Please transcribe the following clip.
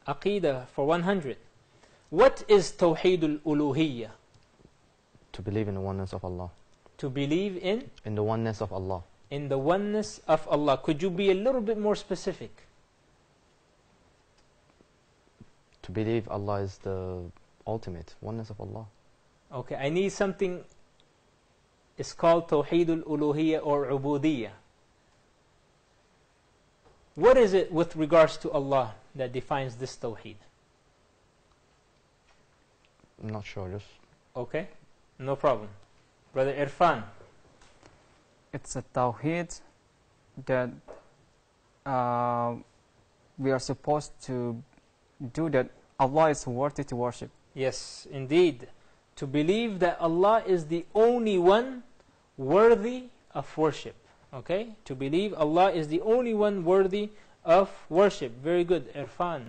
Aqeedah for 100. What is Tawheed Uloohiya? To believe in the oneness of Allah. To believe in the oneness of Allah. In the oneness of Allah. Could you be a little bit more specific? To believe Allah is the ultimate oneness of Allah. Okay, I need something. It's called Tawheed Uloohiya or Ubudiyya. What is it with regards to Allah that defines this Tawheed? I'm not sure, just... Okay, no problem. Brother Irfan. It's a Tawheed that we are supposed to do, that Allah is worthy to worship. Yes, indeed. To believe that Allah is the only one worthy of worship. Okay? To believe Allah is the only one worthy of worship. Very good, Irfan.